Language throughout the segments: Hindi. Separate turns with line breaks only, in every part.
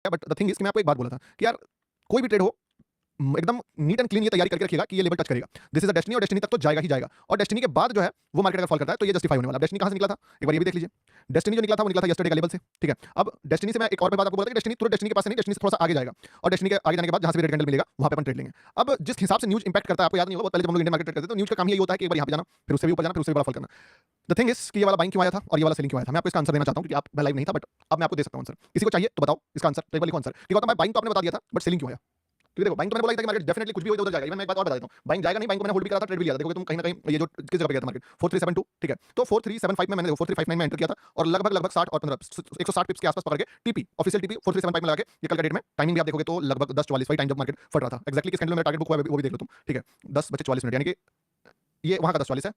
बट द थिंग इज़ कि मैं आपको एक बात बोला था कि यार कोई भी ट्रेड हो एकदम नीट एंड क्लीन ये तैयारी करके रखिएगा कि ये लेवल टच करेगा। दिस इज़ अ डेस्टिनी और डेस्टिनी तक तो जाएगा ही जाएगा और डेस्टिनी के बाद जो है वो मार्केट अगर फॉल करता है तो ये जस्टिफाई होने वाला है। डेस्टिनी कहाँ से निकला था? एक बार ये भी देख लीजिए। डेस्टिनी जो निकला था वो निकला था यस्टरडे का लेवल से, ठीक है? अब डेस्टिनी से मैं एक और बात आपको बोला था कि डेस्टिनी तुरंत डेस्टिनी के पास से नहीं, डेस्टिनी से थोड़ा-सा आगे जाएगा और डेस्टिनी के आगे जाने के बाद जहाँ से भी रेड कैंडल मिलेगा वहाँ पे अपन ट्रेड लेंगे। अब जिस हिसाब से न्यूज़ इंपैक्ट करता है आपको याद नहीं होगा, बहुत पहले जब हम लोग इंडियन मार्केट ट्रेड करते थे तो न्यूज़ का काम ही यही होता है कि एक बार यहाँ पे जाना, फिर उससे भी ऊपर जाना, फिर उससे भी बड़ा फॉल करना। द थिंग इज़ कि ये वाला बाइंग क्यों आया था और ये वाला सेलिंग क्यों आया था? मैं आपको इसका आंसर देना चाहता हूँ क्योंकि मैं लाइव नहीं था बट अब मैं आपको दे सकता हूँ आंसर। किसी को चाहिए तो बताओ इसका आंसर, तो एक बार लिखो आंसर कि गौतम भाई बाइंग तो आपने बता दिया था बट सेलिंग क्यों आया? क्योंकि देखो बाइंग तो मैंने बोला ही था कि मार्केट डेफिनेटली कुछ भी हो इधर जाएगा। इवन मैं एक बात और बता देता हूँ, बाइंग जाएगा नहीं, बाइंग को मैंने होल्ड भी करा था, ट्रेड भी लिया था। देखोगे तुम कहीं न कहीं ये जो किस जगह पे गया था मार्केट 4372, ठीक है? तो 4375 में मैंने 4359 में एंटर किया था और लगभग 60 और 15 160 पिप्स के आसपास पकड़ के टीपी ऑफिशियल टीपी 4375 में लगा के ये कल का डेट में टाइमिंग भी आप देखोगे तो लगभग 10:44 वही टाइम जब मार्केट फट रहा था। एक्जेक्टली किस कैंडल में मेरा टारगेट बुक हुआ है वो भी देख लो तुम, ठीक है? 10:44 यानी कि ये वहाँ का 10:44 है।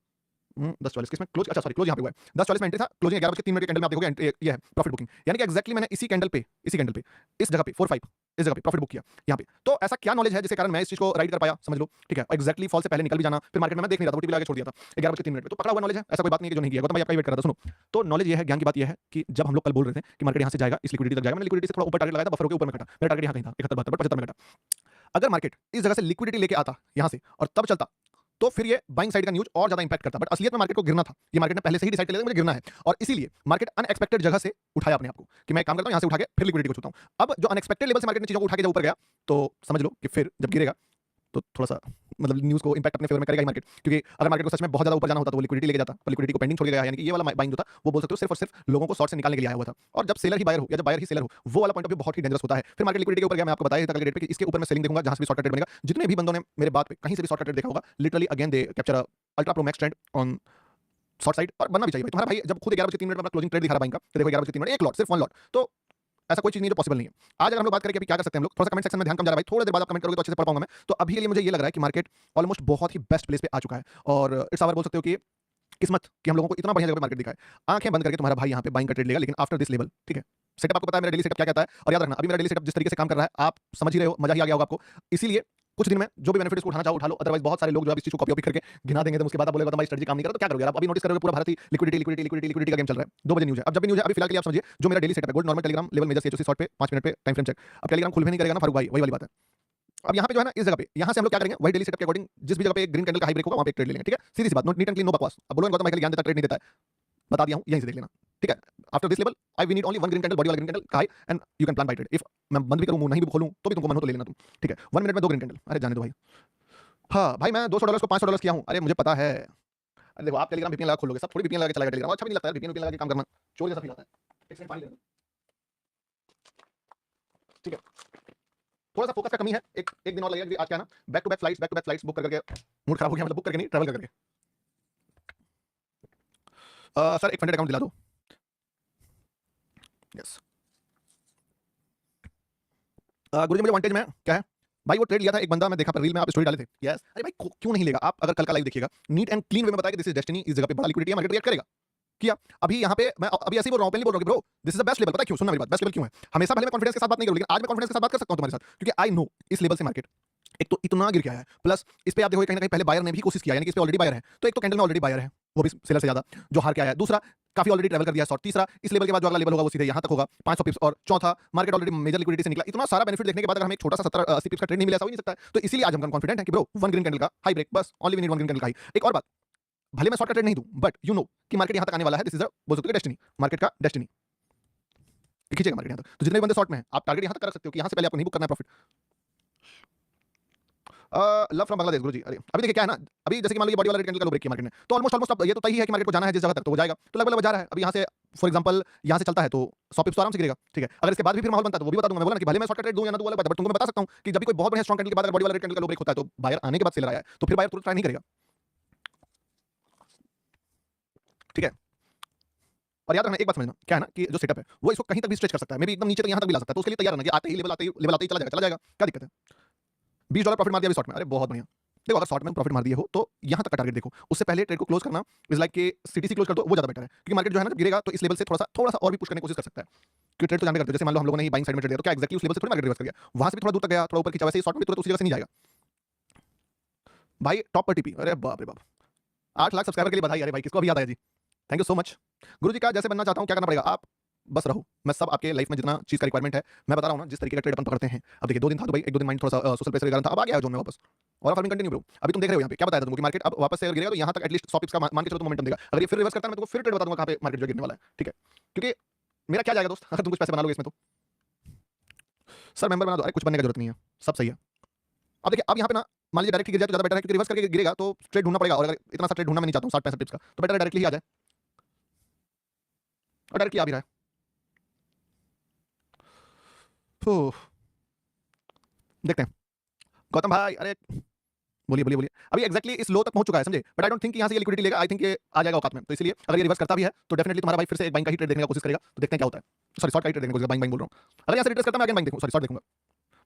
10:44 किसमें क्लोज, अच्छा सॉरी क्लोज यहाँ पे हुआ है। 10:40 में एंट्री था, क्लोजिंग 11:03 के कैंडल में आप देखोगे ये है प्रॉफिट बुकिंग। यानी कि एक्जेक्टली मैंने इसी कैंडल पे इस जगह पे 45 इस जगह पे प्रॉफिट बुक किया यहाँ पे। तो ऐसा क्या नॉलेज है जिसके कारण मैं इस चीज़ को राइड कर पाया, समझ लो, ठीक है? एक्जेक्टली फॉल से पहले निकल भी जाना, फिर मार्केट में मैं देख नहीं रहा था, वो टीपी लगा के छोड़ दिया था 11:03 पे। तो पकड़ा हुआ नॉलेज है, ऐसा कोई बात नहीं है कि जो नहीं किया। गौतम भाई आपका ही वेट कर रहा था, सुनो। तो नॉलेज ये है, ज्ञान की बात ये है कि जब हम लोग कल बोल रहे थे कि मार्केट यहाँ से जाएगा, इस लिक्विडिटी तक जाएगा, मैंने लिक्विडिटी से थोड़ा ऊपर टारगेट लगाया था, बफर के ऊपर में कटा। मेरा टारगेट यहाँ कहीं था 71 72 75 में कटा। अगर मार्केट इस जगह से लिक्विडिटी लेके आता यहाँ से और तब चलता तो फिर ये बाइंग साइड का न्यूज़ और ज़्यादा इंपैक्ट करता। बट असलियत में मार्केट को गिरना था। ये मार्केट ने पहले से ही डिसाइड कर लिया था मुझे गिरना है और इसीलिए मार्केट अनएक्सपेक्टेड जगह से उठाया अपने आप को कि मैं एक काम करता हूँ यहाँ से उठा के फिर लिक्विडिटी को छूता हूँ। अब जो अनएक्सपेक्टेड लेवल से मार्केट ने चीज़ों को उठा के जब ऊपर गया तो समझ लो कि फिर जब गिरेगा तो थोड़ा-सा मतलब न्यूज़ को इंपैक्ट अपने फेवर में करेगा ही मार्केट, क्योंकि अगर मार्केट को सच में बहुत ज़्यादा ऊपर जाना होता तो वो लिक्विडिटी लेके जाता, पर लिक्विडिटी को पेंडिंग छोड़ के गया, यानी कि ये वाला बाइंग जो था वो बोल सकते हो सिर्फ और सिर्फ लोगों को शॉर्ट से निकालने के लिए आया हुआ था। और जब सेलर ही बायर हो या जब बायर ही सेलर हो, वो वाला पॉइंट ऑफ व्यू बहुत ही डेंजरस होता है। फिर मार्केट लिक्विडिटी के ऊपर गया, मैं आपको बताया ही था कल के डेट पे कि इसके ऊपर मैं सेलिंग देखूंगा जहां से भी शॉर्ट ट्रेड बनेगा। जितने भी बंदों ने मेरे बात पे कहीं से भी शॉर्ट ट्रेड देखा होगा, literally again they capture ultra pro max trend on short side और बनना भी चाहिए भाई। तुम्हारा भाई जब खुद 11 बजे 3 मिनट में अपना क्लोजिंग ट्रेड दिखा रहा है बाइंग का, तो देखो 11 बजे 3 मिनट एक लॉट, सिर्फ वन लॉट। तो ऐसा कोई चीज़ नहीं है जो पॉसिबल नहीं है। आज अगर हम लोग बात करें कि अभी क्या कर सकते हैं हम लोग, थोड़ा-सा कमेंट सेक्शन में ध्यान कम जा रहा है भाई, थोड़ी देर बाद आप कमेंट करोगे तो अच्छे से पढ़ पाऊँगा मैं। तो अभी के लिए मुझे ये लग रहा है कि मार्केट ऑलमोस्ट बहुत ही बेस्ट प्लेस पे आ चुका है और इट्स आवर बोल सकते हो कि किस्मत कि हम लोगों को इतना बढ़िया जगह पे मार्केट दिखा है। आँखें बंद करके तुम्हारा भाई यहाँ पे बाइंग का ट्रेड लेगा, लेकिन आफ्टर दिस लेवल, ठीक है? सेटअप आपको पता है मेरा डेली सेटअप क्या कहता है और याद रखना अभी मेरा डेली सेटअप जिस तरीके से काम कर रहा है, आप समझ ही रहे हो, मज़ा ही आ गया होगा आपको। इसीलिए कुछ दिन में जो भी बेनिफिट इसको उठाना चाहो उठा लो, अदरवाइज़ बहुत सारे लोग जो है इस चीज़ को कॉपी करके गिना देंगे, तो उसके बाद आप बोलेगा तो भाई स्ट्रेटजी काम नहीं कर रहा, तो क्या करोगे यार? आप अभी नोटिस करोगे पूरा भारत ही लिक्विडिटी का गेम चल रहा है। 2 बजे न्यूज़ है। अब जब भी न्यूज़ है, अभी फिलहाल के लिए आप समझिए जो मेरा डेली सेटअप है, gold normal Telegram level major CHOC short पे 5 मिनट पे टाइम फ्रेम चेक। अब टेलीग्राम खुल भी नहीं करेगा ना फारूक भाई, वही वाली बात है। अब यहाँ पे जो है ना इस जगह पे, यहाँ से हम लोग क्या करेंगे, वही डेली सेटअप के अकॉर्डिंग जिस भी जगह पे एक ग्रीन कैंडल का हाई ब्रेक होगा वहाँ पे एक ट्रेड ले लेंगे, ठीक है? सीधी सी बात, no neat and clean, no बकवास। अब बोलो गौतम भाई खाली ज्ञान देता है, ट्रेड नहीं देता है। बता दिया हूँ, यहीं से देख लेना, ठीक है? After this level I we need only one green candle, body वाला ग्रीन कैंडल का high and you can plan buy trade. If मैं बंद भी करूँ, मुँह नहीं भी खोलूँ, तो भी तुमको मन हो तो ले लेना तुम, ठीक है? 1 मिनट में 2 ग्रीन कैंडल, अरे जाने दो भाई। हाँ, भाई मैं $200 को $500 किया हूँ, अरे मुझे पता है। अरे देखो आप टेलीग्राम वीपीएन लगा खोलोगे, सब थोड़ी वीपीएन लगा के चलाएगा टेलीग्राम, अच्छा भी नहीं लगता है वीपीएन वीपीएन लगा के काम करना, चोर जैसा फील आता है। एक सेकंड पानी ले लो, ठीक है? थोड़ा-सा फोकस का कमी है, एक एक दिन और लगेगा क्योंकि आज क्या है ना, back to back flights book कर करके मूड खराब हो गया, मतलब बुक करके नहीं, ट्रैवल कर करके। सर एक फंडेड अकाउंट दिला दो। यस। गुरुजी मुझे वांटेज में क्या है? भाई वो ट्रेड लिया था एक बंदा, मैं देखा रील में आप स्टोरी डाले थे। यस। अरे भाई क्यों नहीं लेगा? आप अगर कल का लाइव देखिएगा, नीट एंड क्लीन वे में बताया कि दिस इज डेस्टिनी, इस जगह पे बड़ा लिक्विडिटी है, मार्केट रिएक्ट करेगा। किया। अभी यहाँ पे मैं अभी ऐसे ही बोल रहा हूँ, ओपनली बोल रहा हूँ कि bro this is the best level. पता है क्यों? सुनना मेरी बात, बेस्ट लेवल क्यों है? हमेशा भले मैं कॉन्फिडेंस के साथ बात नहीं करूँ, लेकिन आज मैं कॉन्फिडेंस के साथ बात कर सकता हूँ तुम्हारे साथ, क्योंकि आई नो इस लेवल से मार्केट एक तो इतना गिर गया है, प्लस इस पे आप देखोगे कहीं ना कहीं पहले बायर ने भी कोशिश किया, यानी कि इस पे ऑलरेडी बायर है, तो एक तो कैंडल में ऑलरेडी बायर है, वो भी सेलर से ज्यादा, जो हार के आया है। दूसरा काफी ऑलरेडी ट्रैवल कर दिया शॉर्ट। तीसरा इस लेवल के बाद जो अगला लेवल होगा वो सीधे यहाँ तक होगा 500 पिप्स। और चौथा मार्केट ऑलरेडी मेजर लिक्विडिटी से निकला। इतना सारा बेनिफिट देखने के बाद अगर हमें एक छोटा सा 70-80 पिप्स का ट्रेड नहीं मिला, ऐसा हो ही नहीं सकता है। तो इसीलिए आज हम कॉन्फिडेंट हैं कि ब्रो वन ग्रीन कैंडल का हाई ब्रेक, बस only we need one green candle का हाई। एक और बात, भले मैं शॉर्ट का ट्रेड नहीं दूं, बट यू नो कि मार्केट यहाँ तक आने वाला है, दिस इज बोल सकते हो डेस्टिनी, मार्केट का डेस्टिनी खींचेगा मार्केट यहाँ तक। तो जितने भी बंदे शॉर्ट में हैं, आप टारगेट यहाँ तक कर सकते हो कि यहाँ से पहले आपको नहीं बुक करना है प्रॉफिट। लव फ्रॉम बांग्लादेश गुरुजी। अरे अभी देखिए क्या है ना, अभी जैसे कि मान लीजिए बॉडी वाला रेड कैंडल का लो ब्रेक किया मार्केट ने, तो ऑलमोस्ट अब ये तो तय ही है कि मार्केट को जाना है जिस जगह तक, तो वो जाएगा, तो लगभग जा रहा है। अभी यहाँ से फॉर एग्जांपल यहाँ से चलता है तो 100 पिप्स तो आराम से गिरेगा, ठीक है? अगर इसके बाद भी फिर माहौल बनता है तो वो भी बता दूंगा। मैं बोला ना कि भले मैं शॉर्ट का ट्रेड दूं या ना दूं वाला बात है, बट तुमको मैं बता सकता हूं कि जब भी कोई बहुत बढ़िया स्ट्रांग कैंडल के बाद अगर बॉडी वाला रेड कैंडल का लो ब्रेक होता है तो बायर आने के बाद सेलर आया है, तो फिर बायर तुरंत ट्राई नहीं करेगा, ठीक है? और याद रखना एक बात समझना, क्या है ना कि जो सेटअप है वो इसको कहीं तक भी स्ट्रेच कर सकता है, मे बी एकदम नीचे तक यहाँ तक भी ला सकता है। तो उसके लिए तैयार रहना कि आते ही लेवल आते ही चला जाएगा, क्या दिक्कत है? $20 प्रॉफिट मार दिया अभी शॉर्ट में, अरे बहुत बढ़िया। देखो अगर शॉर्ट में प्रॉफिट मार दिए हो तो यहाँ तक का टारगेट देखो, उससे पहले ट्रेड को क्लोज करना इज लाइक कि सीटीसी क्लोज कर दो, वो ज्यादा बेटर है, क्योंकि मार्केट जो है ना जब गिरेगा तो इस लेवल से थोड़ा सा और भी पुश करने की कोशिश कर सकता है, क्योंकि ट्रेड तो जानते करते हो। जैसे मान लो हम लोगों ने ही बाइंग साइड में ट्रेड लिया, तो क्या एक्जेक्टली उस लेवल से थोड़ी मार्केट रिवर्स कर गया, वहां से भी थोड़ा दूर तक गया, थोड़ा ऊपर खींचा, वैसे ही शॉर्ट में तुरंत उसी जगह से नहीं जाएगा भाई। टॉप पर टीपी, अरे बाप रे बाप, 8 लाख सब्सक्राइबर के लिए बधाई। अरे भाई किसको अभी याद आया जी, थैंक यू सो मच। गुरु जी का जैसे बनना चाहता हूँ क्या करना पड़ेगा? आप बस रहो। मैं सब आपके लाइफ में जितना चीज़ का रिक्वायरमेंट है, मैं बता रहा हूँ ना, जिस तरीके का ट्रेड अपन पकड़ते हैं। अब देखिए 2 दिन था दुबई, 1-2 दिन माइंड थोड़ा-सा सोशल प्रेशर के कारण था, अब आ गया है ज़ोन में वापस। और फार्मिंग कंटिन्यू ब्रो। अभी तुम देख रहे हो यहाँ पे, क्या बताया था तुमको कि मार्केट अब वापस से अगर गिरेगा तो यहाँ तक एटलीस्ट 100 पिप्स का मान के चलो तो मोमेंटम देगा। अगर ये फिर रिवर्स करता है, मैं तुमको फिर ट्रेड बता दूँगा कहाँ पे मार्केट जो है गिरने वाला है, ठीक है? क्योंकि मेरा क्या जाएगा दोस्त, अगर तुम कुछ पैसे बना लोगे इसमें तो। सर मेंबर बना दो, अरे कुछ बनने की जरूरत नहीं है, सब सही है। अब देखिए, अब यहाँ पे ना मान लीजिए डायरेक्टली गिर जाए तो ज़्यादा बेटर है, क्योंकि रिवर्स करके गिरेगा तो ट्रेड ढूँढना पड़ेगा, और अगर इतना सा ट्रेड ढूँढना मैं नहीं चाहता हूँ 60-65 टिप्स का, तो बेटर है डायरेक्टली ही आ जाए। और डायरेक्टली आ भी रहा है। फुह, देखते हैं। गौतम भाई, अरे बोलिए, बोलिए, बोलिए। अभी एक्ज़ैक्टली इस लो तक पहुँच चुका है, समझे? बट आई डोंट थिंक कि यहाँ से ये लिक्विडिटी लेगा, आई थिंक ये आ जाएगा औकात में। तो इसलिए अगर ये रिवर्स करता भी है, तो डेफिनिटली तुम्हारा भाई फिर से एक बाइंग का ही ट्रेड देखने की कोशिश करेगा, तो देखते हैं क्या होता है। सॉरी, शॉर्ट का ही ट्रेड देखने की कोशिश, बाइंग बाइंग बोल रहा हूँ। अगर यहाँ से रिट्रेस करता है, मैं अगेन बाइंग देखूँ, सॉरी शॉर्ट देखूँगा।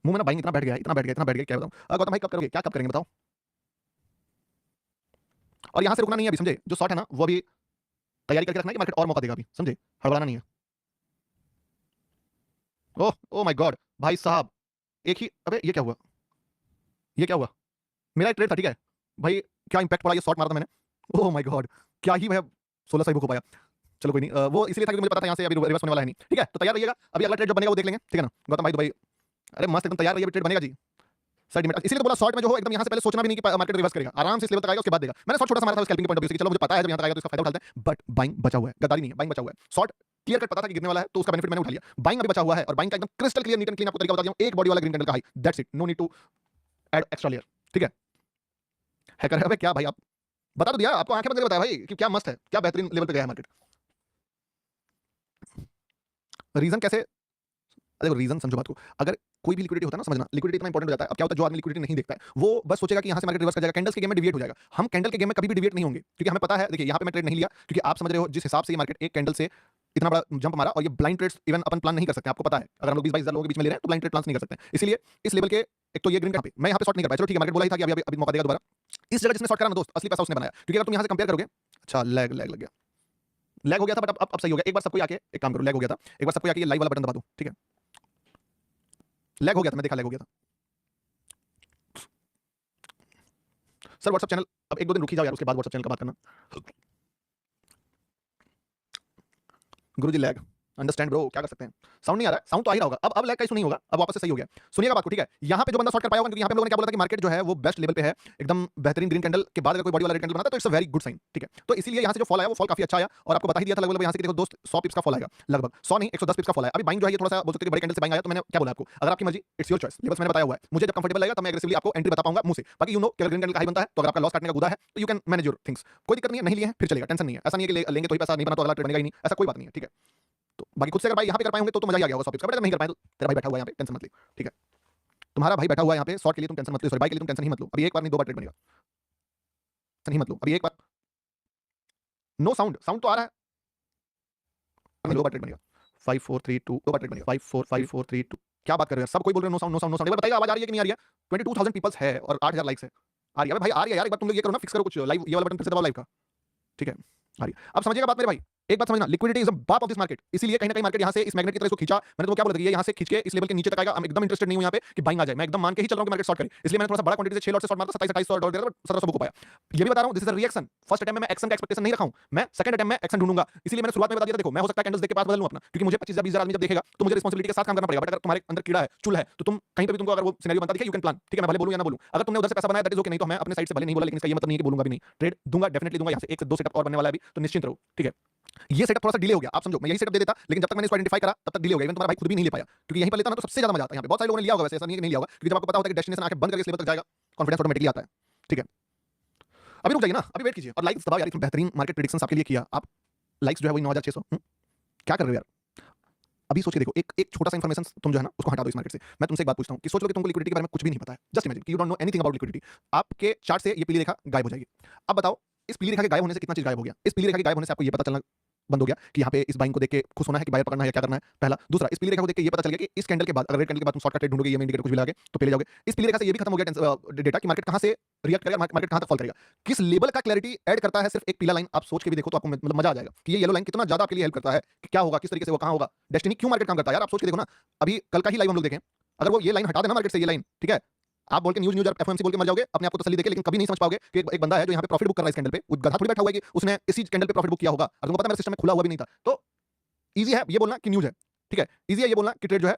मुँह में ना बाइंग इतना बैठ गया है, इतना बैठ गया, इतना बैठ गया, क्या बताऊँ? गौतम भाई कब करोगे? क्या कब करेंगे बताओ? और यहाँ से रुकना नहीं है अभी, समझे? जो शॉर्ट है ना, वो अभी तैयारी करके रखना है कि मार्केट और मौका देगा अभी, समझे? हड़बड़ाना नहीं है। ओह! Oh my God! भाई साहब, एक ही अबे ये क्या हुआ? ये क्या हुआ? मेरा एक ट्रेड था, ठीक है? भाई क्या इम्पैक्ट पड़ा, ये शॉट मारा था मैंने। ओह माय गॉड! क्या ही मैं 16 सही बुक हो पाया। चलो कोई नहीं, वो इसलिए था क्योंकि मुझे पता था यहाँ से अभी रिवर्स होने वाला है नहीं। ठीक है? तो तैयार रहिएगा, अभी अगला ट्रेड जो बनेगा वो देख लेंगे, ठीक है ना? गौतम भाई दुबई, अरे मस्त एकदम तैयार रहिए, अभी ट्रेड बनेगा जी। सेंटीमेंट इसीलिए तो बोला शॉर्ट में जो हो एकदम यहाँ से पहले सोचना भी नहीं कि मार्केट रिवर्स करेगा, आराम से इस लेवल तक आएगा उसके बाद देगा। मैंने शॉर्ट छोटा सा मारा था स्कैल्पिंग के पॉइंट ऑफ व्यू से कि चलो मुझे पता है जब यहाँ तक आएगा तो इसका फायदा उठाते हैं, बट बाइंग बचा हुआ है, गद्दारी नहीं है, बाइंग बचा हुआ है। शॉर्ट क्लियर कट पता था कि गिरने वाला है तो उसका बेनिफिट मैंने उठा लिया। बाइंग अभी बचा हुआ है और बाइंग का एकदम crystal clear neat and clean आपको तरीका बता दिया हूं, एक बॉडी वाला ग्रीन कैंडल का high, that's it, no need to add extra layer, ठीक है? हैकर है अबे क्या भाई, आप बता तो दिया, आपको आंखें बंद करके बताया भाई कि क्या मस्त है, क्या बेहतरीन लेवल पे गया है मार्केट। रीजन कैसे, देखो रीजन समझो बात को, अगर कोई भी लिक्विडिटी होता है ना, समझना लिक्विडिटी इतना इंपॉर्टेंट हो जाता है। अब क्या होता है, जो आदमी लिक्विडिटी नहीं देखता है वो बस सोचेगा कि यहाँ से मार्केट रिवर्स कर जाएगा, कैंडल्स के गेम में डिविएट हो जाएगा। हम कैंडल के गेम में कभी भी डिविएट नहीं होंगे, क्योंकि हमें पता है, देखिए यहाँ पे मैं ट्रेड नहीं लिया क्योंकि आप समझ रहे हो जिस हिसाब से ये मार्केट एक कैंडल से इतना बड़ा जंप मारा, और ये ब्लाइंड ट्रेड्स इवन अपन प्लान नहीं कर सकते, आपको पता है। अगर हम लोग 20-22 हज़ार लोगों के बीच में ले रहे हैं तो ब्लाइंड ट्रेड प्लान नहीं कर सकते, इसलिए इस लेवल के एक तो ये ग्रीन पे मैं यहाँ पे शॉर्ट नहीं कर पाया। चलो ठीक है, मार्केट बोला ही था कि अभी अभी अभी मौका देगा दोबारा। इस जगह जिसने शॉर्ट करा ना दोस्त, असली पैसा उसने बनाया, क्योंकि अगर तुम यहाँ से कंपेयर करोगे, अच्छा लैग लैग लग गया, लैग हो गया था, बट अब सही हो गया। एक बार सबको आके एक काम करो, लैग हो गया था, एक बार सबको आके ये लाइव वाला बटन दबा दो, ठीक है? लैग हो गया था, मैं देखा लैग हो गया था। सर व्हाट्सएप चैनल अब 1-2 दिन रुक ही जाओ यार, उसके बाद व्हाट्सएप चैनल का बात करना। गुरुजी लैग, अंडरस्टैंड ब्रो, क्या कर सकते हैं? साउंड नहीं आ रहा है, साउंड तो आ ही रहा होगा। अब लैग का इशू नहीं होगा, अब वापस से सही हो गया। सुनिएगा बात को, ठीक है? यहाँ पे जो बंदा शॉर्ट कर पाया होगा, क्योंकि यहाँ पे हम लोगों ने क्या बोला था कि मार्केट जो है वो बेस्ट लेवल पे है, एकदम बेहतरीन ग्रीन कैंडल के बाद अगर कोई बॉडी वाला रेड कैंडल बनाता है तो it's a very good sign, ठीक है? तो इसीलिए यहाँ से जो फॉल आया वो फॉल काफी अच्छा आया, और आपको बता ही दिया था लगभग यहाँ से कि देखो दोस्त 100 पिप्स का फॉल आएगा, लगभग 100 नहीं 110 पिप्स का फॉल आया। अभी बाइंग जो है ये थोड़ा सा बोल सकते हैं बड़े कैंडल से बाइंग आया, तो मैंने क्या बोला आपको, अगर आपकी मर्जी, इट्स योर चॉइस, लेवल्स मैंने बताया हुआ है। मुझे जब कंफर्टेबल लगेगा तब मैं एग्रेसिवली आपको एंट्री बता पाऊंगा मुंह से। बाकी यू नो कि अगर ग्रीन कैंडल का हाई बनता है तो अगर आपका लॉस काटने का गुदा है तो you can manage your things, कोई दिक्कत नहीं है। नहीं लिए हैं फिर चलेगा, टेंशन नहीं है। ऐसा नहीं है कि लेंगे तो ही पैसा नहीं बना तो अगला ट्रेड बनेगा ही नहीं, ऐसा कोई बात नहीं है, ठीक है? तो बाकी खुद से अगर भाई यहाँ पे कर पाए होंगे तो मजा ही आ गया होगा 100 पिप्स का, बट अगर नहीं कर पाए तो तेरा भाई बैठा हुआ है यहाँ पे, टेंशन मत ले, ठीक है? तुम्हारा भाई बैठा हुआ है यहाँ पे, शॉर्ट के लिए तुम टेंशन मत लो, सॉरी बाई के लिए तुम टेंशन ही मत लो। अभी एक बार नहीं 2 बार ट्रेड बनेगा, टेंशन ही मत लो। अभी एक बार नो साउंड, साउंड तो आ रहा है, अभी 2 बार ट्रेड बनेगा। 5 4 3 2 2 बार ट्रेड बनेगा। 5 4 5 4 3 2 क्या बात कर रहे हो यार, सब कोई बोल रहे हो no sound no sound no sound. एक बार बताइए आवाज आ रही है कि नहीं आ रही है? 22,000 पीपल्स है और 8,000 लाइक्स है। आ रही है भाई, आ रही है यार, एक बार तुम लोग ये करो ना, फिक्स करो कुछ लाइव, ये वाला बटन फिर से दबाओ लाइव का, ठीक है? आ रही है। अब समझिएगा बात मेरे भाई, एक बात समझना, लिक्विडिटी इज द बाप ऑफ दिस मार्केट। इसीलिए कहीं ना कहीं मार्केट यहाँ से इस मैग्नेट की तरह इसको खींचा। मैंने तुमको क्या बोला था कि ये यहाँ से खींच के इस लेवल के नीचे तक आएगा। हम एकदम इंटरेस्टेड नहीं हूं यहाँ पे कि बाइंग आ जाए, मैं एकदम मान के ही चल रहा हूं कि मार्केट शॉर्ट करे, इसलिए मैंने थोड़ा सा बड़ा क्वांटिटी से 6 लॉट से शॉर्ट मारा था, 27-28 डॉलर दिया था, 1700 को पाया। ये भी बता रहा हूं, this is a reaction. First attempt में मैं एक्शन का एक्सपेक्टेशन नहीं रखा हूं, मैं सेकंड अटेम्प्ट में एक्शन ढूंढूंगा। इसलिए मैंने शुरुआत में बता दिया था, देखो मैं हो सकता है कैंडल्स देख के पास बदल लूं अपना, क्योंकि मुझे 25,000-20,000 आदमी जब देखेगा तो मुझे रिस्पांसिबिलिटी के साथ काम करना पड़ेगा। बट अगर तुम्हारे अंदर कीड़ा है, चुल है, तो तुम कहीं पे भी तुमको अगर वो सिनेरियो बनता दिखे, यू कैन प्लान, ठीक है? मैं भले बोलूं या ना बोलूं, अगर तुमने उधर से पैसा बनाया दैट इज ओके, नहीं तो मैं अपने साइड से भले नहीं बोला, लेकिन इसका ये मतलब नहीं है कि बोलूंगा भी नहीं। ट्रेड दूंगा, डेफिनेटली दूंगा। यहाँ से 1 से 2 सेटअप और बनने वाला है अभी, तो निश्चिंत रहो, ठीक है? ये सेटअप थोड़ा सा डिले हो गया, आप समझो, मैं यही सेटअप दे देता, लेकिन जब तक मैंने इसको आइडेंटिफाई करा तब तक डिले हो गया। इवन तुम्हारा भाई खुद भी नहीं ले पाया, क्योंकि यहीं पर लेता ना तो सबसे ज्यादा मजा आता है। यहाँ पे बहुत सारे लोगों ने लिया होगा, वैसे ऐसा नहीं है कि नहीं लिया होगा, क्योंकि जब आपको पता होता है कि डेस्टिनेशन आंखें बंद करके इस लेवल तक जाएगा, कॉन्फिडेंस ऑटोमेटिकली आता है, ठीक है? अभी रुक जाइए ना, अभी वेट कीजिए और लाइक्स दबाओ यार, इतनी बेहतरीन मार्केट प्रेडिक्शंस आपके लिए किया, आप लाइक्स जो है वही 9,600। क्या कर रहे हो यार? अभी सोच के देखो, एक छोटा सा इन्फॉर्मेशन तुम जो है ना उसको हटा दो इस मार्केट से। मैं तुमसे एक बात पूछता हूं कि सोच लो कि तुमको लिक्विडिटी के बारे में कुछ भी नहीं पता है, जस्ट इमेजिन कि you don't know anything about liquidity. आपके चार्ट से ये पीली रेखा गायब हो जाएगी। अब बताओ, इस पीली रेखा के गायब होने से कितना चीज गायब हो गया? इस पीली रेखा के गायब होने से आपको ये पता चलना बंद हो गया कि यहाँ पे इस बाइंग को देख के खुश होना है कि बायर पकड़ना है या क्या करना है, पहला। दूसरा, इस पीली रेखा को देख के ये पता चल गया कि इस कैंडल के बाद, अगर रेड कैंडल के बाद तुम शॉर्ट का ट्रेड ढूंढोगे, ये इंडिकेटर कुछ भी लगा के तो पहले जाओगे। इस पीली रेखा से ये भी खत्म हो गया डेटा कि मार्केट कहां से रिएक्ट करेगा, मार्केट कहां तक फॉल करेगा, किस लेवल का क्लैरिटी ऐड करता है सिर्फ एक पीला लाइन। आप सोच के भी देखो तो आपको मतलब मजा आ जाएगा कि ये येलो लाइन कितना ज्यादा आपके लिए हेल्प करता है कि क्या होगा, किस तरीके से वो कहां होगा, डेस्टिनी क्यों मार्केट काम करता है यार। आप सोच के देखो ना, अभी कल का ही लाइव हम लोग देखें, अगर वो ये लाइन हटा देना मार्केट से, ये लाइन, ठीक है? आप बोल के न्यूज़ और एफओएमसी बोल के मर जाओगे, अपने आप को तसल्ली देके, लेकिन कभी नहीं समझ पाओगे कि एक बंदा है जो यहाँ पे प्रॉफिट बुक कर रहा है इस कैंडल पे। वो गधा थोड़ी बैठा हुआ है कि उसने इसी कैंडल पे प्रॉफिट बुक किया होगा, और तुमको पता है मेरे सिस्टम में खुला हुआ भी नहीं था। तो ईजी है ये बोलना कि न्यूज है, ठीक है, ईजी है ये बोलना कि ट्रेड जो है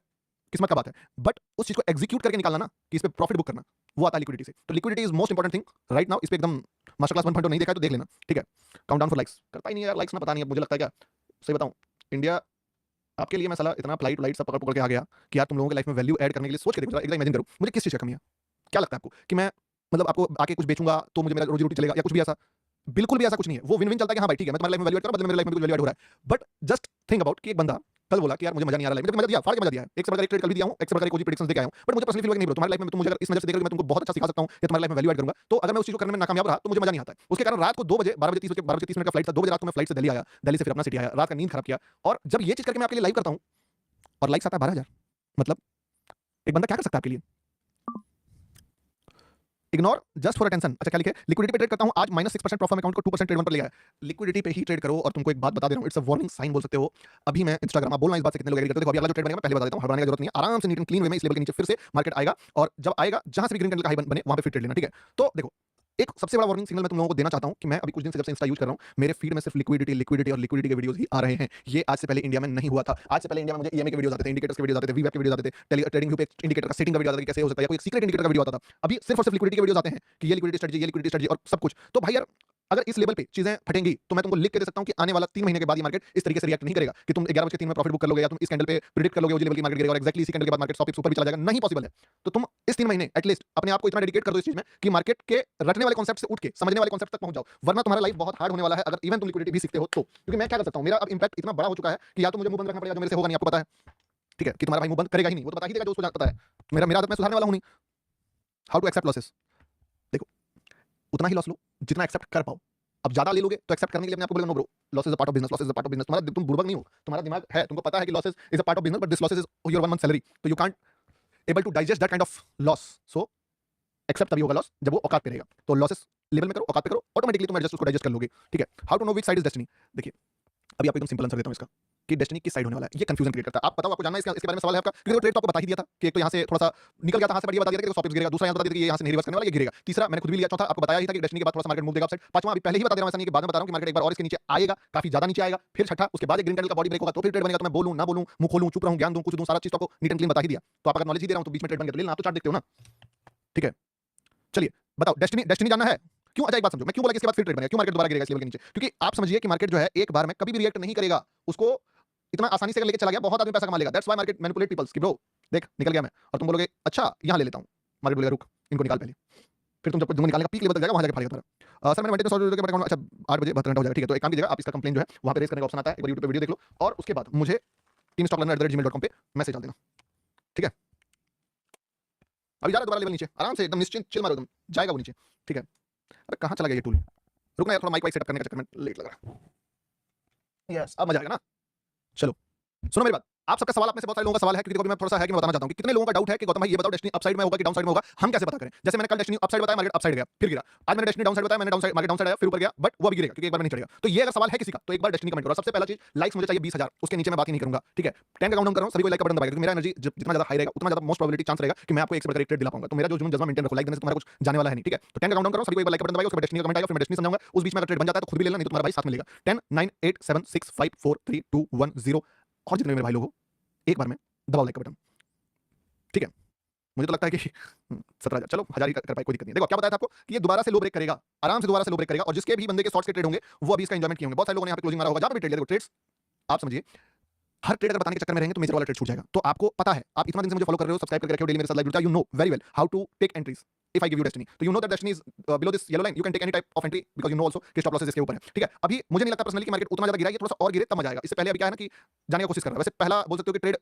किस्मत का बात है, बट उस चीज को एग्जीक्यूट करके निकालना ना कि इस पे प्रॉफिट बुक करना, वो आता है लिक्विडिटी से। तो liquidity is most important thing right now. इस पे एकदम मास्टर क्लास 1.0 नहीं देखा है तो देख लेना, ठीक है। काउंट डाउन फॉर लाइक्स करता ही नहीं यार, लाइक्स ना पता नहीं, अब मुझे लगता है क्या सही बताऊं, इंडिया आपके लिए मैं साला इतना फ्लाइट सब पकड़ पकड़ के आ गया कि यार तुम लोगों की लाइफ में वैल्यू ऐड करने के लिए सोच के देखो, एक इमेजिन करो मुझे किस चीज की कमी है। क्या लगता है आपको कि मैं मतलब आपको आके कुछ बेचूंगा तो मुझे मेरा रोजी रोटी चलेगा या कुछ भी ऐसा? बिल्कुल भी ऐसा कुछ नहीं है। वो विन विन चलता है कि हाँ भाई ठीक है मैं तुम्हारी लाइफ में वैल्यू ऐड कर रहा हूं, बदले में मेरी लाइफ में कुछ वैल्यू ऐड हो रहा है। बट जस्ट थिंक अबाउट कि एक बंदा कल बोला कि यार मुझे मजा नहीं आ रहा लाइफ में, मजा दिया, फाड़ के मजा दिया है, एक से बढ़कर एक ट्रेड कल भी दिया हूं, एक से बढ़कर एक कोई प्रेडिक्शंस देके आया हूं, बट मुझे पर्सनली फील हुआ कि नहीं ब्रो तुम्हारी लाइफ में तुम मुझे अगर इस नजर से देखोगे मैं तुमको बहुत अच्छा सिखा सकता हूं या तुम्हारी लाइफ में वैल्यू ऐड करूंगा, तो अगर मैं उस चीज को करने में नाकामयाब रहा तो मुझे मजा नहीं आता है। उसके कारण रात को 2 बजे 12 बजे 30 का फ्लाइट था, 2 बजे रात को मैं फ्लाइट से दिल्ली आया, दिल्ली से फिर अपना सिटी आया, रात का नींद खराब किया, और जब ये चीज करके मैं आपके लिए लाइव करता हूं और लाइक्स आता है 12,000, मतलब एक बंदा क्या कर सकता है आपके लिए? Ignore just for attention. अच्छा क्या लिखे, लिक्विडिटी पे ट्रेड करता हूं आज -6% प्रॉफिट अकाउंट को 2% ट्रेड 1 पर ले गया है। लिक्विडिटी पे ही ट्रेड करो, और तुमको एक बात बता दे रहा हूं, इट्स अ वार्निंग साइन बोल सकते हो। अभी मैं इंस्टाग्राम, आप बोलना इस बात से कितने लोग एग्री करते हो, देखो अभी अगला जो ट्रेड बनेगा मैं पहले बता देता हूं, हड़बड़ाने की जरूरत नहीं है, आराम से नीट एंड क्लीन वे में इस लेवल के नीचे फिर से मार्केट आएगा, और जब आएगा जहां से भी ग्रीन कैंडल का हाई बने वहां पे फिर ट्रेड लेना, ठीक है। तो देखो एक सबसे बड़ा वार्निंग सिग्नल मैं तुम लोगों को देना चाहता हूं कि मैं अभी कुछ दिन से जब से इंस्टा यूज कर रहा हूं, मेरे फीड में सिर्फ लिक्विडिटी लिक्विडिटी और लिक्विडिटी के वीडियोस ही आ रहे हैं। ये आज से पहले इंडिया में नहीं हुआ था। आज से पहले इंडिया में मुझे ईएमए के वीडियोस आते थे, इंडिकेटर्स के वीडियोस आते थे, वीवैप के वीडियोस आते थे, ट्रेडिंग व्यू पे इंडिकेटर का सेटिंग का वीडियो आता था कि कैसे हो सकता है, या कोई सीक्रेट इंडिकेटर का वीडियो आता था। अभी सिर्फ और सिर्फ लिक्विडिटी के वीडियोस आते हैं कि ये लिक्विडिटी स्ट्रेटजी, ये लिक्विडिटी स्ट्रेटजी और सब कुछ। तो भाई यार अगर इस लेवल पे चीजें फटेंगी तो मैं तुमको लिख के दे सकता हूं कि आने वाला 3 महीने के बाद ये मार्केट इस तरीके से रिएक्ट नहीं करेगा कि तुम 11 बजे के 3 में प्रॉफिट बुक कर लोगे, या तुम इस कैंडल पे प्रेडिक्ट कर लोगे वो लेवल की मार्केट गिरेगा और एक्जैक्टली इसी कैंडल के बाद मार्केट 100 पिप्स ऊपर भी चला जाएगा। नहीं पॉसिबल है। तो तुम इस 3 महीने एटलीस्ट अपने आप को इतना डेडिकेट कर दो इस चीज में कि मार्केट के रटने वाले कॉन्सेप्ट से उठ के समझने वाले कॉन्सेप्ट तक पहुंच जाओ, वरना तुम्हारा लाइफ बहुत हार्ड होने वाला है अगर इवन तुम लिक्विडिटी भी सीखते हो तो। क्योंकि मैं क्या कर सकता हूं, मेरा अब इंपैक्ट इतना बड़ा हो चुका है कि या तो मुझे मुंह बंद रखना पड़ेगा, जो मेरे से होगा नहीं, आपको पता है, ठीक है, कि तुम्हारा भाई मुंह बंद करेगा ही नहीं, वो तो बता ही देगा जो उसको पता है। मेरा मेरा आदत मैं सुधारने वाला हूं नहीं। हाउ टू एक्सेप्ट लॉसेस, देखो उतना ही लॉस लो जितना एक्सेप्ट कर पाओ। अब ज्यादा ले लोगे तो एक्सेप्ट करने के लिए अपने आपको बोलेगा no bro, loss is a part of business, loss is a part of business. तुम्हारा तुम बुड़बक नहीं हो, तुम्हारा दिमाग है, तुमको पता है कि losses is a part of business, but this losses is your 1 month salary, तो you can't able to digest that kind of loss. So accept तभी होगा लॉस जब वो औकात पे रहेगा। तो लॉसेस लेवल में करो, औकात पे करो, ऑटोमेटिकली तुम एडजस्ट उसको डाइजेस्ट कर लोगे, ठीक है। How to know which side is destiny, देखिए अभी आपको एकदम सिंपल आंसर देता हूं इसका कि डेस्टिनी किस साइड होने वाला है। ये कंफ्यूजन क्रिएट करता है। आप बताओ, आपको जानना है इसके बारे में सवाल है आपका? क्योंकि वो ट्रेड तो आपको बता ही दिया था कि एक तो यहां से थोड़ा सा निकल गया था, हाथ से बढ़िया बता दिया था कि 100 पिप्स गिरेगा, दूसरा यहां बता दिया था कि ये यहां से नहीं रिवर्स करने वाला, ये गिरेगा, तीसरा मैंने खुद भी लिया, चौथा आपको बताया ही था कि डेस्टिनी के बाद थोड़ा सा मार्केट मूव देगा अपसाइड, पांचवा अभी पहले ही बता दे रहा हूं, ऐसा नहीं कि बाद में बता रहा हूं कि मार्केट एक बार और इसके नीचे आएगा, काफी ज्यादा नीचे आएगा, फिर छठा, उसके बाद एक ग्रीन कैंडल का बॉडी ब्रेक होगा तो फिर ट्रेड बनेगा। तो मैं बोलूं ना बोलूं, मुंह खोलूं, चुप रहूं, ज्ञान दूं, कुछ दूं, सारा चीज तो आपको नीट एंड क्लीन बता ही दिया। तो आप अगर नॉलेज ही दे रहा हूं तो बीच में ट्रेड बन गया तो ले लेना, आप तो चार्ट देखते हो ना, ठीक है। चलिए बताओ, डेस्टिनी डेस्टिनी जानना है क्यों? अच्छा एक बात समझो, मैं क्यों बोला कि इसके बाद फिर ट्रेड बनेगा, क्यों मार्केट दोबारा गिरेगा इस लेवल के नीचे? क्योंकि आप समझिए कि मार्केट जो है एक बार में कभी भी रिएक्ट नहीं करेगा, उसको इतना आसानी से लेके चला गया, बहुत आदमी पैसा कमा लेगा। That's why market manipulate peoples कि ब्रो देख निकल गया मैं, और तुम बोलोगे अच्छा यहां ले लेता हूं, मार्केट बोलेगा रुक इनको निकाल पहले, फिर तुम जब तुम निकालने का पीक लेवल तक जाएगा वहां जाके फाड़ेगा तुम्हारा। सर मैंने वेंटेज 100 के अकाउंट, अच्छा 8 बजे 72 घंटा हो जाएगा, ठीक है। तो एक काम कीजिएगा, आप इसका कंप्लेंट जो है वहां पे रेज करने का ऑप्शन आता है, एक बार YouTube पे वीडियो देख लो, और उसके बाद मुझे teamstocklearner@gmail.com पे मैसेज डाल देना, ठीक है। अभी जा रहा है दोबारा लेवल नीचे, आराम से एकदम निश्चिंत चिल मारो, एकदम जाएगा वो नीचे, ठीक है। अरे कहां चला गया ये टूल? रुकना यार, थोड़ा माइक वाइक सेटअप करने का चक्कर में लेट लग रहा है। यस अब मजा आएगा ना। चलो सुनो मेरी बात, आप सबका सवाल, अपने से बहुत सारे लोगों का सवाल है, क्योंकि देखो मैं थोड़ा सा है कि मैं बताना चाहता हूं कि कितने लोगों का डाउट है कि गौतम भाई ये बताओ डेस्टिनी अपसाइड में होगा कि डाउन साइड में होगा, हम कैसे पता करें? जैसे मैंने कल डेस्टिनी अपसाइड बताया, मार्केट अपसाइड गया फिर गिरा, आज मैंने डेस्टिनी डाउन साइड बताया, मैंने down side market down side आया फिर ऊपर गया, बट वो अभी गिरेगा क्योंकि एक बार नहीं चढ़ेगा। तो ये अगर सवाल है किसी का तो एक बार डेस्टिनी कमेंट करो। सबसे पहला चीज लाइक्स मुझे चाहिए 20,000, उसके नीचे मैं बात ही नहीं करूंगा, ठीक है। 10 का काउंट डाउन कर रहा हूं, सभी को लाइक का बटन दबाएगा, क्योंकि मेरा एनर्जी जितना ज्यादा हाई रहेगा उतना ज्यादा मोस्ट प्रोबेबिलिटी चांस रहेगा कि मैं आपको एक से बढ़कर एक ट्रेड दिला पाऊंगा। तो मेरा जो जुनून जज्बा मेंटेन रखो, लाइक देने से तुम्हारा कुछ जाने वाला है नहीं, ठीक है। तो 10 का काउंट डाउन करो, सभी को एक बार लाइक का बटन दबाएगा, उसके बाद डेस्टिनी का कमेंट आएगा, फिर मैं डेस्टिनी समझाऊंगा। उस बीच में अगर ट्रेड बन जाता है तो खुद भी ले लेना, नहीं तो तुम्हारा भाई साथ में लेगा। 10 9 8 7 6 5 4 3 2 1 0, और जितने मेरे भाई लोग हो एक बार में दबाओ लाइक का बटन, ठीक है। मुझे तो लगता है कि 17,000, चलो 1000 ही कर पाए, कोई दिक्कत नहीं। देखो क्या बताया था आपको कि ये दोबारा से लो ब्रेक करेगा, आराम से दोबारा से लो ब्रेक करेगा, और जिसके भी बंदे के शॉर्ट्स के ट्रेड होंगे वो अभी इसका एंजॉयमेंट किए होंगे। बहुत सारे लोगों ने यहाँ पे क्लोजिंग मारा होगा, जहाँ पे भी ट्रेड ले, देखो ट्रेड्स आप समझिए, हर ट्रेड अगर बताने के चक्कर में रहेंगे तो मेजर वाला ट्रेड छूट जाएगा। तो आपको पता है, आप इतना दिन से मुझे फॉलो कर रहे हो, सब्सक्राइब करके रखे हो, डेली मेरे साथ लाइव जुड़ते हो, you know very well how to take entries. If I give you destiny तो you know that destiny is below this yellow line, you can take any type of entry because you know also कि स्टॉप लॉसेस इसके ऊपर है, ठीक है। अभी मुझे नहीं लगता पर्सनली कि मार्केट उतना ज्यादा गिरा है, ये थोड़ा सा और गिरे तब मजा आएगा। इससे पहले अभी क्या है ना कि जाने की कोशिश कर रहा है। वैसे पहला बोल सकते हो कि ट्रेड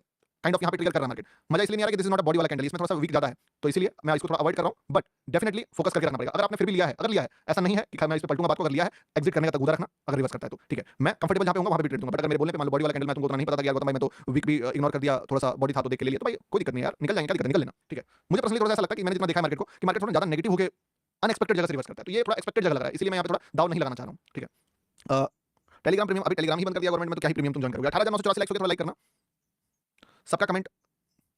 काइंड ऑफ यहाँ पे ट्रिगर कर रहा है मार्केट, मजा इसलिए नहीं आ रहा कि this is not a body वाला कैंडल, इसमें थोड़ा सा वीक ज्यादा है, तो इसलिए मैं इसको थोड़ा अवॉइड कर रहा हूं, बट डेफिनेटली फोकस करके रखना पड़ेगा। अगर आपने फिर भी लिया है, अगर लिया है, ऐसा नहीं है कि मैं इस पे पलटूंगा बात को, अगर लिया है एग्जिट करने का तक उधर रखना, अगर रिवर्स करता है तो ठीक है। मैं कंफर्टेबल जहां पे होऊंगा वहां पे ट्रेड दूंगा, बट अगर मेरे बोलने पे मान लो बॉडी वाला कैंडल मैं तुमको उतना नहीं पता था कि यार गौतम भाई मैं तो वीक भी इग्नोर कर दिया, थोड़ा सा बॉडी था तो देख के ले लिया, तो भाई कोई दिक्कत नहीं यार, निकल जाएंगे, क्या दिक्कत, निकल लेना, ठीक है। मुझे पर्सनली थोड़ा सा लगता है कि मैंने जितना देखा है मार्केट को कि मार्केट थोड़ा ज्यादा नेगेटिव हो गया, अनएक्सपेक्टेड जगह से रिवर्स करता है, तो ये थोड़ा एक्सपेक्टेड जगह लग रहा है, इसलिए मैं यहाँ पे थोड़ा दाव नहीं लगाना चाह रहा हूँ, ठीक है। टेलीग्राम प्रीमियम, अभी टेलीग्राम ही बंद कर दिया गवर्नमेंट में, तो क्या ही प्रीमियम तुम ज्वाइन करोगे। 18,984 लाइक्स हो गए, थोड़ा लाइक करना सबका कमेंट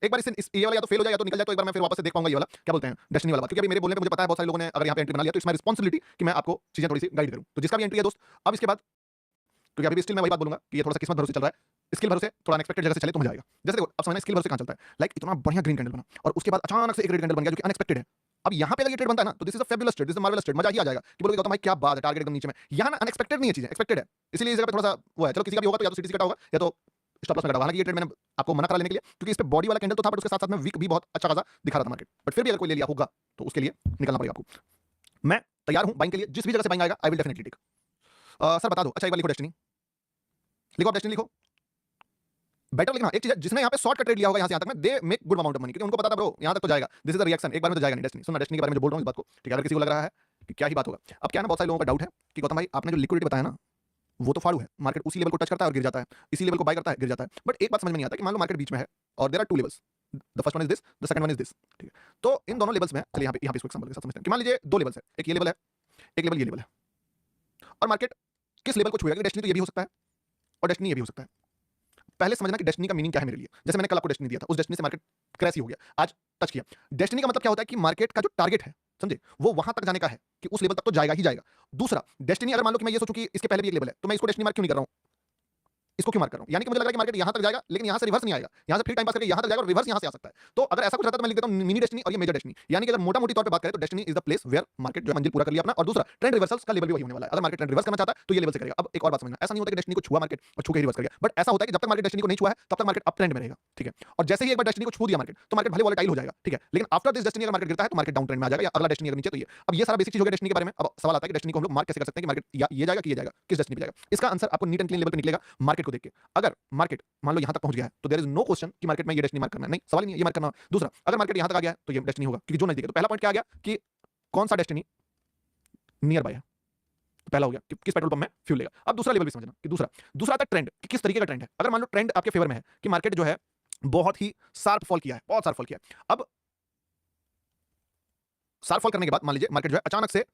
एक बार इस ये वाला या तो फेल हो जाए या तो निकल जाए, तो एक बार मैं फिर वापस से देख पाऊंगा ये वाला क्या बोलते हैं डेस्टिनी वाला बात, क्योंकि अभी मेरे बोलने पे मुझे पता है बहुत सारे लोगों ने अगर यहाँ पे एंट्री बना लिया तो इट्स माय रिस्पांसिबिलिटी कि मैं आपको चीजें थोड़ी सी गाइड करूं। तो जिसका भी एंट्री है दोस्त, अब इसके बाद क्योंकि अभी भी स्टिल मैं वही बात बोलूंगा कि ये थोड़ा सा किस्मत भरोसे चल रहा है, स्किल भरोसे थोड़ा अनएक्सपेक्टेड जगह से चले तो मजा आएगा। जैसे देखो अब समझना स्किल भरोसे कहां चलता है, लाइक इतना बढ़िया ग्रीन कैंडल बना और उसके बाद अचानक से एक रेड कैंडल बन गया जो कि अनएक्सपेक्टेड है। अब यहाँ पे अगर ये ट्रेड बनता है ना तो this is a fabulous trade, this is marvellous trade, मजा ही आ जाएगा कि बोलोगे गौतम भाई क्या बात है, टारगेट एकदम नीचे में। यहाँ ना अनएक्सपेक्टेड नहीं है चीजें, एक्सपेक्टेड है, इसलिए इस जगह पे थोड़ा सा वो है। चलो किसी का भी होगा तो या तो सीटीसी कटा होगा या तो स्टॉप लॉस में कटा होगा। हालांकि ये ट्रेड मैंने आपको मना करा लेने के लिए क्योंकि इस पे बॉडी वाला कैंडल तो था बट उसके साथ साथ में वीक भी बहुत अच्छा खासा दिखा रहा था मार्केट, बट फिर भी अगर कोई ले लिया होगा तो उसके लिए निकलना पड़ेगा आपको। मैं तैयार हूं बाइंग के लिए, जिस भी जगह से बाइंग आएगा I will definitely take. Sir बता दो, अच्छा एक बार लिखो डेस्टिनी, लिखो आप डेस्टिनी लिखो। बेटर लिखना एक चीज है, जिसने यहाँ पे शॉर्ट का ट्रेड लिया होगा यहाँ से यहाँ तक में they make good amount of money, क्योंकि उनको पता था ब्रो यहाँ तक तो जाएगा, दिस इज द रिएक्शन, एक बार में तो जाएगा नहीं डेस्टिनी। सुनना डेस्टिनी के बारे में जो बोल रहा हूँ इस बात को, ठीक है। अगर किसी को लग रहा है कि क्या ही बात होगा, अब क्या ना बहुत सारे लोगों का डाउट है कि गौतम भाई आपने जो लिक्विडिटी बताया ना वो तो फाड़ू है, मार्केट उसी लेवल को टच करता है और गिर जाता है, इसी लेवल को बाय करता है गिर जाता है। बट एक बात समझ में नहीं आता कि मान लो मार्केट बीच में है और there are two levels, the first one is this, the second one is this, ठीक है। तो इन दोनों लेवल्स में चलिए यहाँ पे इसको एग्जांपल के साथ समझते हैं कि मान लीजिए दो लेवल्स है, एक ये लेवल है एक लेवल ये लेवल है, और मार्केट किस लेवल को छुएगा कि डेस्टिनी तो ये भी हो सकता है और डेस्टिनी ये भी हो सकता है। पहले समझना कि डेस्टिनी का मीनिंग क्या है मेरे लिए। जैसे मैंने कल आपको डेस्टिनी दिया था, उस डेस्टिनी से मार्केट क्रैश ही हो गया, आज टच किया। डेस्टिनी का मतलब क्या होता है कि मार्केट का जो टारगेट है समझे वो वहां तक जाने का है कि उस लेवल तक तो जाएगा ही जाएगा। दूसरा डेस्टिनी, अगर मान लो कि मैं ये सोचूं कि इसके पहले भी एक लेवल है तो मैं इसको डेस्टिनी मार्क क्यों नहीं कर रहा हूं, इसको क्यों मार्क कर रहा हूं, यानी कि मुझे लग रहा है कि मार्केट यहां तक जाएगा लेकिन यहां से रिवर्स नहीं आएगा, यहां से फिर टाइम पास करके यहां तक जाएगा और रिवर्स यहां से आ सकता है। तो अगर ऐसा कुछ रहता तो मैं लिख देता हूं मिनी डेस्टिनी और ये मेजर डेस्टिनी, यानी कि अगर मोटा मोटी तौर पे बात करें तो destiny is the place where market जो मंजिल पूरा कर लिया अपना, और दूसरा ट्रेंड रिवर्सल्स का लेवल भी वही होने वाला है। अगर मार्केट ट्रेंड रिवर्स करना चाहता है तो ये लेवल से करेगा। अब एक और बात समझना, ऐसा नहीं होता कि डेस्टिनी को छुआ मार्केट और छू के रिवर्स कर गया, बट ऐसा होता है कि जब तक मार्केट डेस्टिनी को नहीं छुआ है तब तक मार्केट अप ट्रेंड में रहेगा, ठीक है। और जैसे ही एक बार डेस्टिनी को छू दिया मार्केट तो मार्केट भले वोलेटाइल हो जाएगा, ठीक है, लेकिन आफ्टर दिस डेस्टिनी अगर मार्केट गिरता है तो मार्केट डाउन ट्रेंड में आ जाएगा, या अगला डेस्टिनी अगर नीचे तो ये। अब ये सारा बेसिक चीज हो गया डेस्टिनी के बारे में। अब सवाल आता है कि डेस्टिनी को हम लोग मार्क कैसे कर सकते हैं कि मार्केट या ये जाएगा कि ये जाएगा, किस डेस्टिनी पे जाएगा। इसका आंसर आपको नीट एंड क्लीन लेवल पे निकलेगा मार्केट को देख के। अगर मार्केट मान लो यहां तक पहुंच गया है तो देयर इज नो क्वेश्चन कि मार्केट में ये डेस्टिनी मार्क करना है, नहीं सवाल ही नहीं है, ये मार्क करना है। दूसरा अगर मार्केट यहां तक आ गया है तो ये डेस्टिनी होगा क्योंकि जो नजदीक है। तो पहला पॉइंट क्या आ गया कि कौन सा डेस्टिनी नियर बाय है, तो पहला हो गया कि किस पेट्रोल पंप में फ्यूल लेगा। अब दूसरा लेवल भी समझना कि दूसरा आता है ट्रेंड, कि किस तरीके का ट्रेंड है। अगर मान लो ट्रेंड आपके फेवर में है कि मार्केट जो है बहुत ही शार्प फॉल किया है, बहुत शार्प फॉल किया है, अब शार्प फॉल करने के बाद मान लीजिए मार्केट जो है अचानक से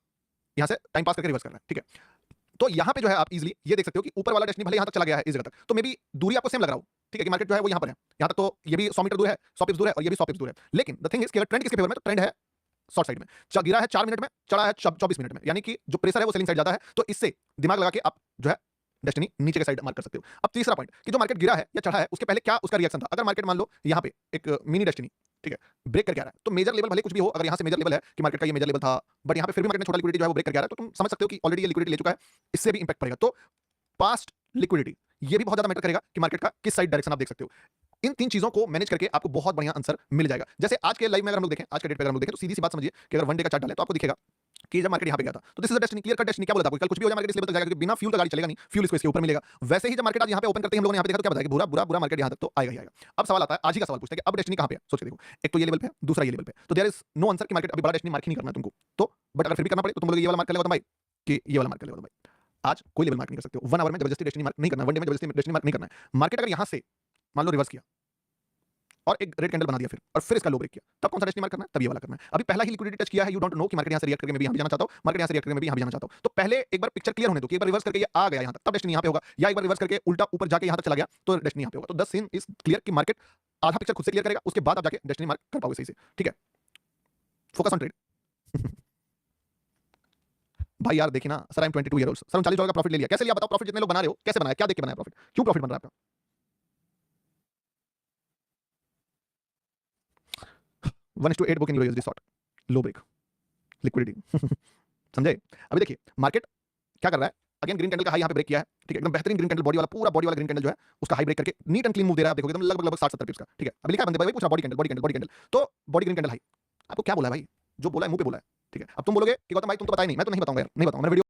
यहां से टाइम पास करके रिवर्स कर रहा है, ठीक है। तो यहां पे जो है आप इजीली ये देख सकते हो कि ऊपर वाला डेस्टिनी भले यहां तक चला गया है इस जगह तक, तो मे बी दूरी आपको सेम लग रहा हो, ठीक है, कि मार्केट जो है वो यहां पर है, यहां तक तो ये भी 100 मीटर दूर है, 100 पिप्स दूर है और ये भी 100 पिप्स दूर है। लेकिन द थिंग इज कि अगर ट्रेंड किसके फेवर में, तो ट्रेंड है शॉर्ट साइड में। गिरा है 4 मिनट में, चढ़ा है 24 मिनट में, यानी कि जो प्रेशर है वो सेलिंग साइड जाता है। तो इससे दिमाग लगा के आप जो है डेस्टिनी नीचे के साइड मार्क कर सकते हो। अब तीसरा पॉइंट कि जो मार्केट गिरा है या चढ़ा है उसके पहले क्या उसका रिएक्शन था। अगर मार्केट मान लो यहाँ पे एक मिनी डेस्टिनी, ठीक है, ब्रेक करके आ रहा है, तो मेजर लेवल भले कुछ भी हो, अगर यहाँ से मेजर लेवल है कि मार्केट का ये मेजर लेवल था बट यहाँ पे फिर भी मार्केट ने छोटा लिक्विडिटी जो है वो ब्रेक करके आ रहा है, तो तुम समझ सकते हो कि ऑलरेडी ये लिक्विडिटी ले चुका है, इससे भी इंपैक्ट पड़ेगा। तो पास्ट लिक्विडिटी ये भी बहुत ज्यादा मैटर करेगा कि मार्केट का किस साइड डायरेक्शन आप देख सकते हो। इन तीन चीजों को मैनेज करके आपको बहुत बढ़िया आंसर मिल जाएगा। जैसे आज के लाइव में अगर हम लोग देखें, आज के डेट पे अगर हम लोग देखें तो सीधी सी बात समझिए कि अगर वन डे का चार्ट डालें तो आपको दिखेगा कि जब मार्केट यहाँ पे गया था तो this is the destiny, clear cut destiny. क्या बोला था कल कुछ भी हो जाए मार्केट इस लेवल तक जाएगा, क्योंकि बिना फ्यूल का गाड़ी चलेगा नहीं, फ्यूल इसको इसके ऊपर मिलेगा। वैसे ही जब मार्केट आज यहाँ पे ओपन करते हैं हम लोगों ने यहाँ पे देखा तो क्या बताया कि बुरा बुरा बुरा मार्केट यहाँ तक तो आएगा ही आएगा। अब सवाल आता है, आज ही का सवाल पूछते हैं कि अब डेस्टिनी कहाँ पे है, सोच के देखो, एक तो ये लेवल पे, दूसरा ये लेवल पे, तो देयर इज नो आंसर कि मार्केट अभी बड़ा डेस्टिनी मार्क ही नहीं करना है तुमको। तो बट अगर फिर भी करना पड़े तो तुम लोग ये वाला मार्क कर लेगा भाई कि ये वाला मार्क कर लेगा भाई। आज कोई लेवल मार्क नहीं कर सकते हो, 1 आवर में जबरदस्ती डेस्टिनी मार्क नहीं करना, वन डे में जबरदस्ती डेस्टिनी मार्क नहीं करना है। मार्केट अगर यहाँ से मान लो रिवर्स किया और एक रेड कैंडल बना दिया और फिर इसका लो ब्रेक किया, तब कौन सा डेस्टिनी मार्क करना है, तब ये वाला करना है। अभी पहला ही लिक्विडिटी टच किया है, यू डोंट नो कि मार्केट यहां से रिएक्ट करके मैं भी यहां भी जाना चाहता हूं, मार्केट यहां से रिएक्ट करके मैं भी यहां भी जाना चाहता हूं। तो पहले एक बार पिक्चर क्लियर होने दो कि एक बार रिवर्स करके ये आ गया यहां तक, तब डेस्टिनी यहां पे होगा, या एक बार रिवर्स करके उल्टा ऊपर जाके यहां तक चला गया तो डेस्टिनी यहां पे होगा। तो द सीन इज क्लियर कि मार्केट आधा पिक्चर खुद से क्लियर करेगा, उसके बाद आप जाके डेस्टिनी मार्क कर पाओगे सही से, ठीक है। Focus on trade. भाई यार देखिए ना sir, I am 22 year old sir, $39 का प्रॉफिट ले लिया, कैसे लिया बताओ? प्रॉफिट जितने लोग बना रहे हो कैसे बनाया, क्या देख के बनाया प्रॉफिट, क्यों प्रॉफिट बन रहा है आपका? One is two 8 book in USD short, low break, liquidity. समझे? अभी देखिए मार्केट क्या कर रहा है, अगेन ग्रीन कैंडल का हाई यहाँ पे ब्रेक किया है, ठीक है, एकदम बेहतरीन ग्रीन कैंडल, बॉडी वाला पूरा बॉडी वाला ग्रीन कैंडल जो है उसका हाई ब्रेक करके नीट एंड क्लीन मूव दे रहा है। आप देखोगे एकदम लगभग 60-70 पिप्स का, ठीक है। अभी लिखा है बंदे भाई पूछ रहा body candle body candle body candle, तो बॉडी ग्रीन कैंडल हाई। आपको क्या बोला है भाई, जो बोला है मुंह पे बोला है, ठीक है। अब तुम बोलोगे कि गौतम भाई तुम तो बताया नहीं, मैं तो नहीं बताऊंगा यार, नहीं बताऊंगा, मैंने वीडियो